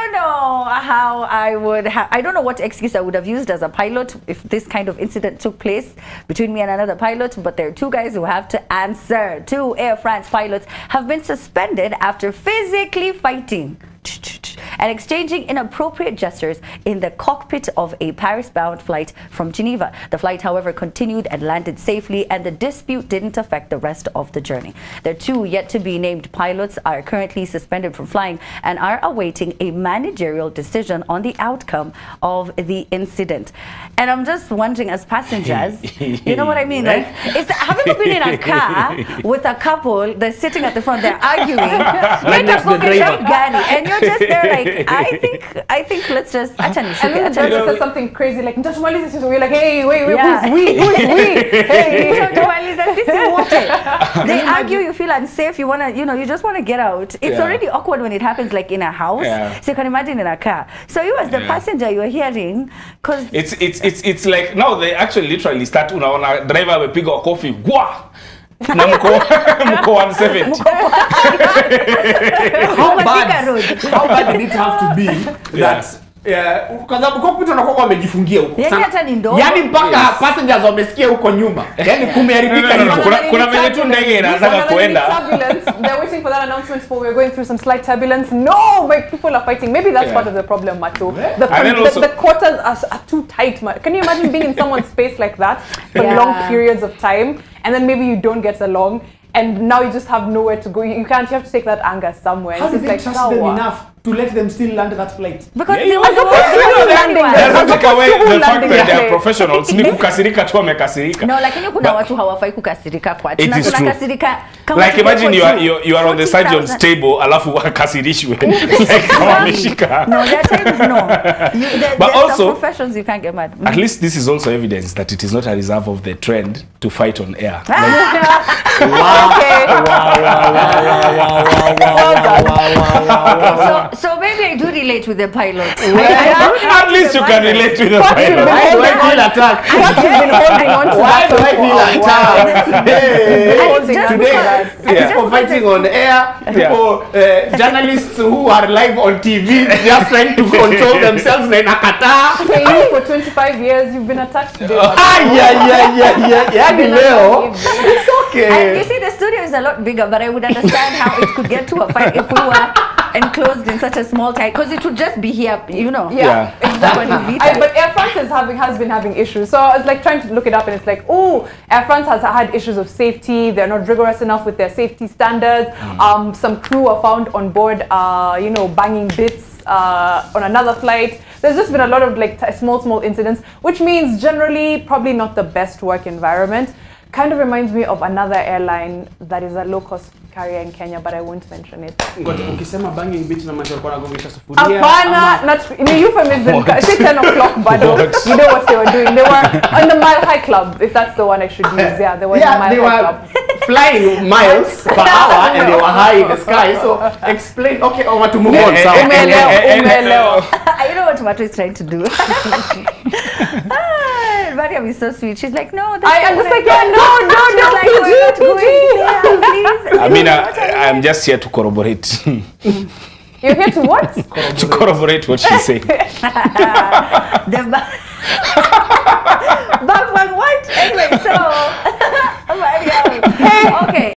don't know how I don't know what excuse I would have used as a pilot if this kind of incident took place between me and another pilot, but there are two guys who have to answer. Two Air France pilots have been suspended after physically fighting and exchanging inappropriate gestures in the cockpit of a Paris-bound flight from Geneva. The flight, however, continued and landed safely, and the dispute didn't affect the rest of the journey. The two yet-to-be-named pilots are currently suspended from flying and are awaiting a managerial decision on the outcome of the incident. And I'm just wondering, as passengers, you know what I mean? Like, have you ever been in a car with a couple that's sitting at the front, they're arguing, and you're just there like, I think let's just and then the judge says something crazy like, we're like, hey, wait, who's we? Hey, they argue, you feel unsafe, you wanna, you just wanna get out. It's already awkward when it happens like in a house. So you can imagine in a car. So you as the passenger, you're hearing, because it's like now they actually literally start unaona driver amepiga coffee. Wah! Na mko 170. How bad did it have to be that kwa sababu cockpit unakuwa wamejifungia huko. Yaani mpaka passengers wamesikia huko nyuma. Yaani kumeharibika hivyo. Kuna venye tu ndege inaanza kuenda. They're waiting for that announcement for we're going through some slight turbulence. No, my people are fighting. Maybe that's part of the problem, Mato. The quarters are too tight. Can you imagine being in someone's space like that for long periods of time, and then maybe you don't get along, and now you just have nowhere to go. You have to take that anger somewhere. How did they trust them enough to let them still land that flight? Because they are professionals. Ni kukasirika tu wamekasirika. No, lakini kuna watu hawafai kukasirika kwa ati. Na tunakasirika kama like imagine you are on the surgeon's table alafu wakasirishwe. Like kama wameshika. No, there are times no. But also professions you can't get mad. At least this is also evidence that it is not a reserve of the trend to fight on air. So maybe I do relate with the pilot. At least you can relate with the pilot. Why do I feel attacked? Why do I feel attacked? Today, people fighting on air, people, journalists who are live on TV, just trying to control themselves. You for 25 years, you've been attacked today. It's okay. And you see, the studio is a lot bigger, but I would understand how it could get to a fight if we were enclosed in such a small time, because it would just be here, Yeah, exactly. But Air France has been having issues. So I was like trying to look it up, and it's like, oh, Air France has had issues of safety. They're not rigorous enough with their safety standards. Some crew were found on board, banging bits on another flight. There's just been a lot of like small incidents, which means generally probably not the best work environment. Kind of reminds me of another airline that is a low-cost carrier in Kenya, but I won't mention it. Ukisema banging bit na macho kwa nagongesha sufuria. Hapana, not euphemism. It's 10 o'clock, but you know what they were doing. They were on the Mile High Club, if that's the one I should use. Yeah, they were on the Mile High Club. Flying miles per hour, and they were high in the sky. So explain. Okay, I want to move on. You know what Mato is trying to do. Mariam is so sweet. She's like, no. I'm just like, no, I mean, I'm just here to corroborate. You're here to what? To corroborate what she's saying. What? Anyway, so Mariam. Okay.